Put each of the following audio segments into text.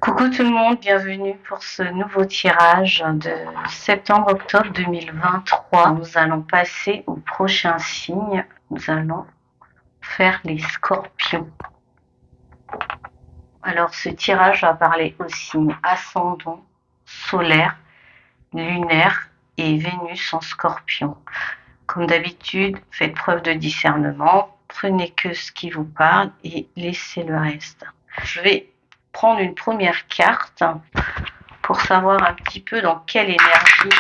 Coucou tout le monde, bienvenue pour ce nouveau tirage de septembre-octobre 2023. Nous allons passer au prochain signe. Nous allons faire les scorpions. Alors ce tirage va parler aux signes ascendant, solaire, lunaire et Vénus en scorpion. Comme d'habitude, faites preuve de discernement, prenez que ce qui vous parle et laissez le reste. Je vais prendre une première carte pour savoir un petit peu dans quelle énergie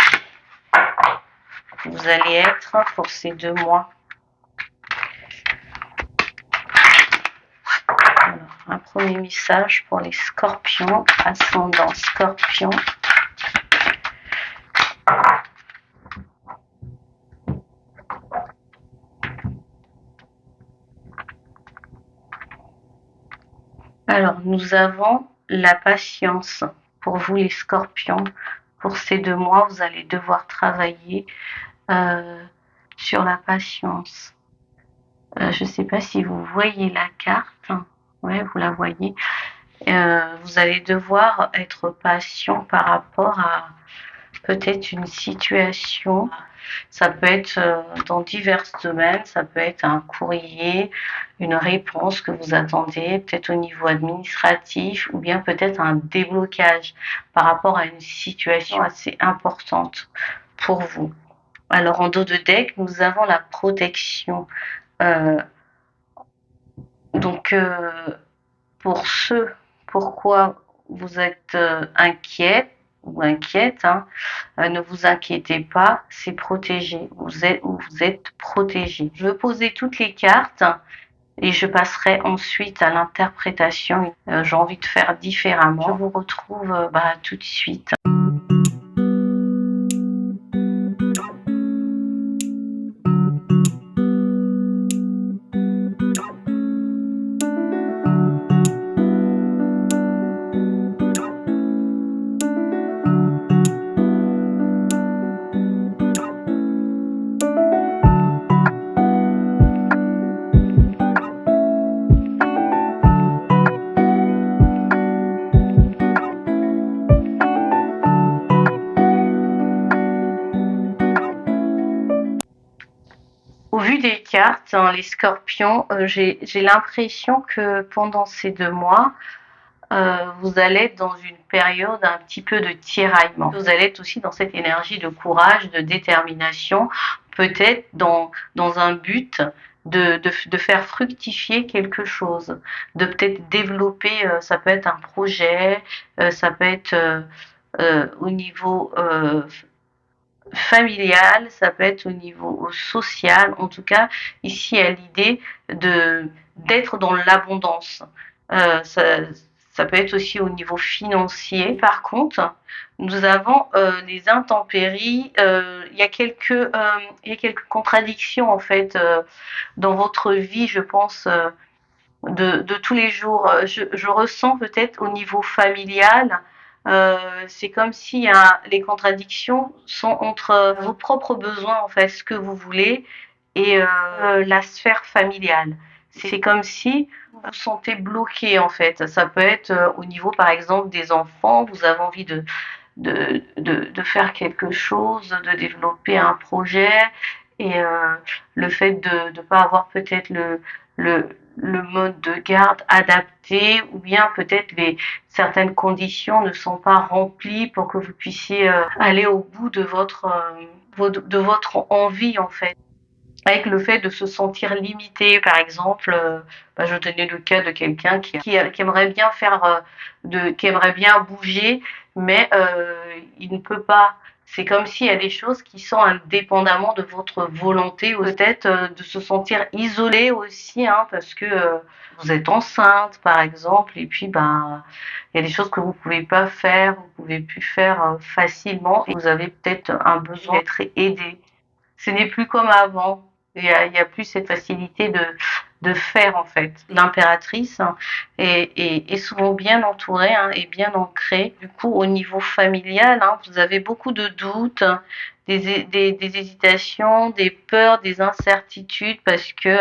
vous allez être pour ces 2 mois. Alors, un premier message pour les scorpions, ascendant scorpion. Alors, nous avons la patience. Pour vous les scorpions, pour ces 2 mois, vous allez devoir travailler sur la patience. Je ne sais pas si vous voyez la carte. Ouais, vous la voyez. Vous allez devoir être patient par rapport à peut-être une situation. Ça peut être dans divers domaines, ça peut être un courrier, une réponse que vous attendez, peut-être au niveau administratif, ou bien peut-être un déblocage par rapport à une situation assez importante pour vous. Alors en dos de deck, nous avons la protection. Donc pour ceux pourquoi vous êtes inquiet ou inquiète, ne vous inquiétez pas, c'est protégé. Vous êtes protégé. Je vais poser toutes les cartes et je passerai ensuite à l'interprétation. J'ai envie de faire différemment. Je vous retrouve tout de suite. Au vu des cartes, les scorpions, j'ai l'impression que pendant ces 2 mois, vous allez être dans une période un petit peu de tiraillement. Vous allez être aussi dans cette énergie de courage, de détermination, peut-être dans un but de faire fructifier quelque chose, de peut-être développer, ça peut être un projet, ça peut être au niveau familial, ça peut être au niveau social. En tout cas, ici, il y a l'idée d'être dans l'abondance. Ça peut être aussi au niveau financier. Par contre, nous avons des intempéries. Il y a quelques contradictions en fait dans votre vie, je pense, de tous les jours. Je ressens peut-être au niveau familial. C'est comme si les contradictions sont entre vos propres besoins, en fait, ce que vous voulez, et la sphère familiale. C'est comme si vous vous sentez bloqué, en fait. Ça peut être au niveau, par exemple, des enfants. Vous avez envie de faire quelque chose, de développer un projet, et le fait de ne pas avoir peut-être le mode de garde adapté, ou bien peut-être certaines conditions ne sont pas remplies pour que vous puissiez aller au bout de votre envie, en fait. Avec le fait de se sentir limité, par exemple, je donnais le cas de quelqu'un qui aimerait bien qui aimerait bien bouger, mais il ne peut pas. C'est comme s'il y a des choses qui sont indépendamment de votre volonté, ou peut-être de se sentir isolé aussi, parce que vous êtes enceinte, par exemple, et puis il y a des choses que vous pouvez pas faire, vous pouvez plus faire facilement, et vous avez peut-être un besoin d'être aidé. Ce n'est plus comme avant. Il y a plus cette facilité de faire, en fait. L'impératrice est souvent bien entourée et bien ancrée. Du coup, au niveau familial, vous avez beaucoup de doutes, des hésitations, des peurs, des incertitudes, parce que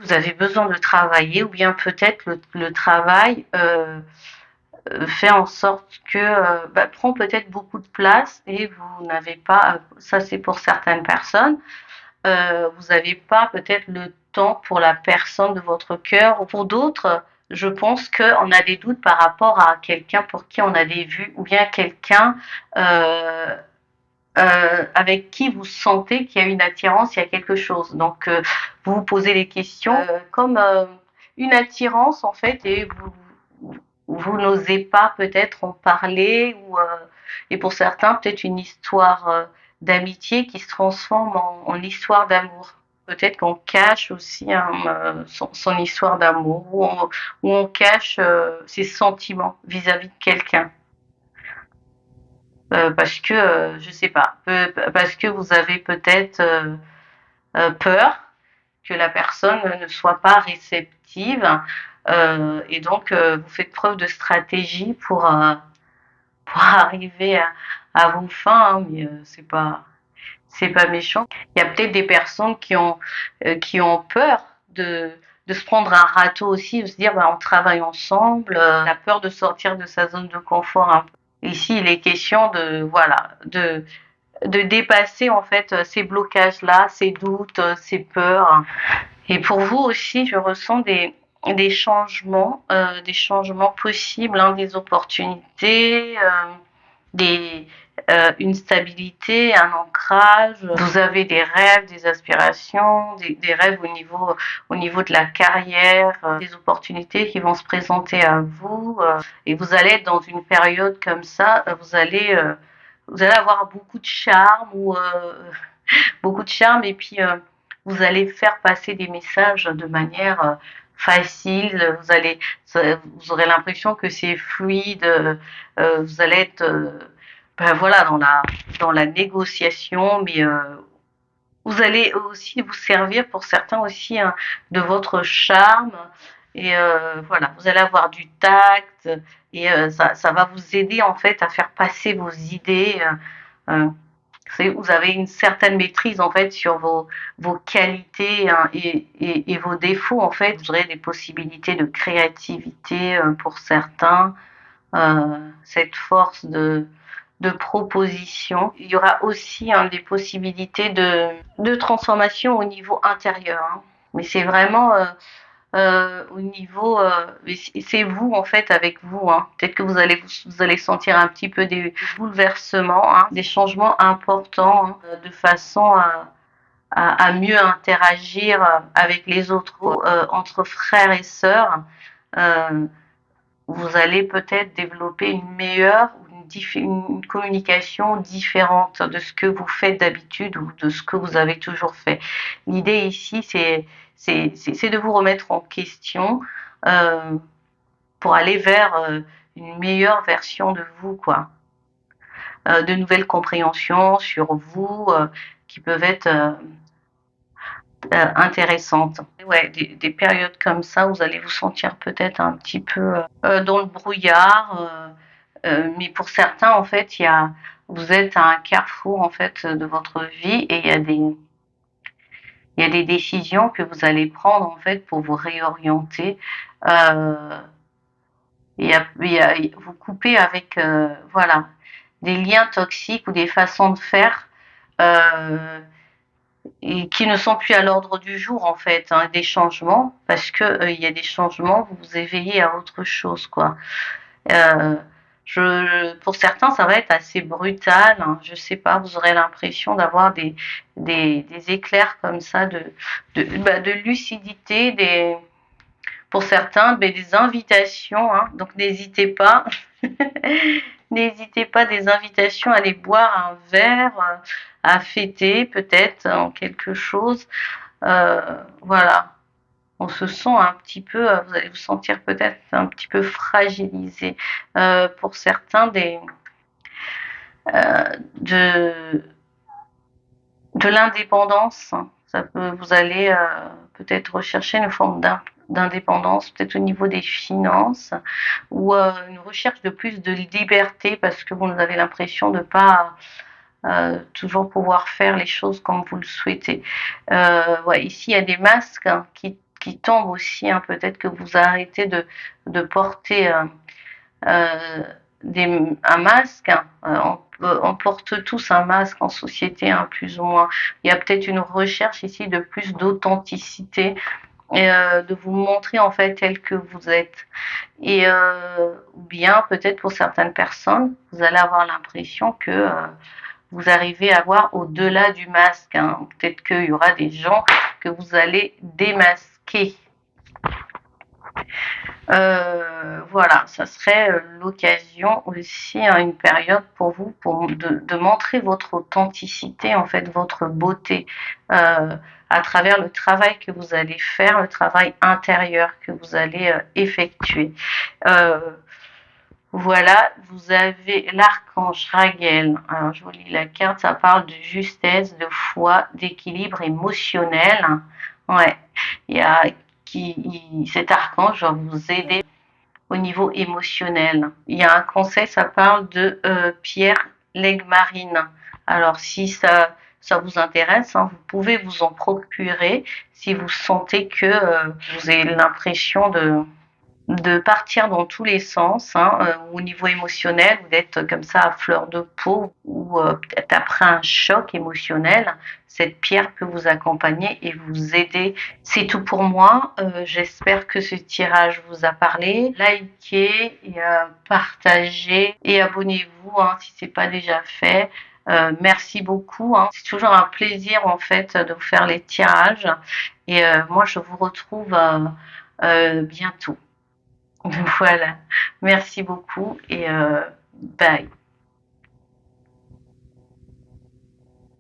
vous avez besoin de travailler, ou bien peut-être le travail fait en sorte que prend peut-être beaucoup de place et vous n'avez pas, ça c'est pour certaines personnes, vous n'avez pas peut-être le temps pour la personne de votre cœur. Ou pour d'autres, je pense qu'on a des doutes par rapport à quelqu'un pour qui on a des vues ou bien quelqu'un euh, avec qui vous sentez qu'il y a une attirance, il y a quelque chose. Donc, vous vous posez les questions comme une attirance en fait et vous n'osez pas peut-être en parler ou et pour certains peut-être une histoire d'amitié qui se transforme en histoire d'amour. Peut-être qu'on cache aussi son histoire d'amour ou on cache ses sentiments vis-à-vis de quelqu'un. Parce que, je sais pas, parce que vous avez peut-être peur que la personne ne soit pas réceptive et donc vous faites preuve de stratégie pour arriver à vos fins, hein, mais c'est pas méchant. Il y a peut-être des personnes qui ont peur de se prendre un râteau aussi, de se dire bah, on travaille ensemble, la peur de sortir de sa zone de confort un peu. Ici, il est question de voilà de dépasser en fait ces blocages-là, ces doutes, ces peurs. Et pour vous aussi, je ressens des changements possibles, hein, des opportunités, des, une stabilité, un ancrage. Vous avez des rêves, des aspirations, des rêves au niveau de la carrière, des opportunités qui vont se présenter à vous. Et vous allez être dans une période comme ça, vous allez avoir beaucoup de charme ou beaucoup de charme et puis vous allez faire passer des messages de manière facile. Vous aurez l'impression que c'est fluide. Vous allez être, ben voilà, dans la négociation, mais vous allez aussi vous servir pour certains aussi hein, de votre charme. Et voilà, vous allez avoir du tact et ça va vous aider en fait à faire passer vos idées. Euh, vous avez une certaine maîtrise en fait sur vos qualités hein, et vos défauts en fait. Vous aurez des possibilités de créativité pour certains, cette force de proposition. Il y aura aussi hein, des possibilités de transformation au niveau intérieur. Hein. Mais c'est vraiment au niveau, c'est vous en fait avec vous. Hein. Peut-être que vous allez sentir un petit peu des bouleversements, hein, des changements importants hein, de façon à mieux interagir avec les autres, entre frères et sœurs. Euh, vous allez peut-être développer une meilleure une communication différente de ce que vous faites d'habitude ou de ce que vous avez toujours fait. L'idée ici, c'est de vous remettre en question euh, pour aller vers une meilleure version de vous, quoi. De nouvelles compréhensions sur vous qui peuvent être intéressantes. Ouais, des périodes comme ça, vous allez vous sentir peut-être un petit peu dans le brouillard. Mais pour certains, en fait, vous êtes à un carrefour en fait de votre vie et il y a des décisions que vous allez prendre en fait pour vous réorienter. Euh, vous couper avec voilà des liens toxiques ou des façons de faire euh, et qui ne sont plus à l'ordre du jour en fait, hein, des changements parce que il y a des changements, vous vous éveillez à autre chose quoi. Euh, pour certains, ça va être assez brutal. Hein, je sais pas, vous aurez l'impression d'avoir des éclairs comme ça de lucidité, pour certains, des invitations. Hein, donc n'hésitez pas, n'hésitez pas des invitations à aller boire un verre, à fêter peut-être en quelque chose. Voilà on se sent un petit peu, vous allez vous sentir peut-être un petit peu fragilisé. Pour certains, euh, de, de l'indépendance, vous allez peut-être rechercher une forme d'indépendance, peut-être au niveau des finances, ou une recherche de plus de liberté parce que vous avez l'impression de ne pas toujours pouvoir faire les choses comme vous le souhaitez. Ouais, ici, il y a des masques hein, qui tombent aussi. Hein, peut-être que vous arrêtez de porter un masque, hein. On porte tous un masque en société, hein, plus ou moins. Il y a peut-être une recherche ici de plus d'authenticité et de vous montrer en fait tel que vous êtes. Et ou bien peut-être pour certaines personnes, vous allez avoir l'impression que vous arrivez à voir au-delà du masque, hein. Peut-être qu'il y aura des gens que vous allez démasquer. Voilà, ça serait l'occasion aussi, hein, une période pour vous de montrer votre authenticité, en fait, votre beauté, à travers le travail que vous allez faire, le travail intérieur que vous allez effectuer. Euh, voilà, vous avez l'archange Raguel. Alors, je vous lis la carte, ça parle de justesse, de foi, d'équilibre émotionnel. Ouais, il y a cet archange va vous aider au niveau émotionnel. Il y a un conseil, ça parle de Pierre Legmarine. Alors, si ça vous intéresse, hein, vous pouvez vous en procurer si vous sentez que vous avez l'impression de partir dans tous les sens, hein, au niveau émotionnel, ou d'être comme ça à fleur de peau, ou peut-être après un choc émotionnel, cette pierre peut vous accompagner et vous aider. C'est tout pour moi. J'espère que ce tirage vous a parlé. Likez et partagez et abonnez-vous, hein, si c'est pas déjà fait. Merci beaucoup, hein. C'est toujours un plaisir en fait de vous faire les tirages. Et moi, je vous retrouve bientôt. Voilà. Merci beaucoup et bye.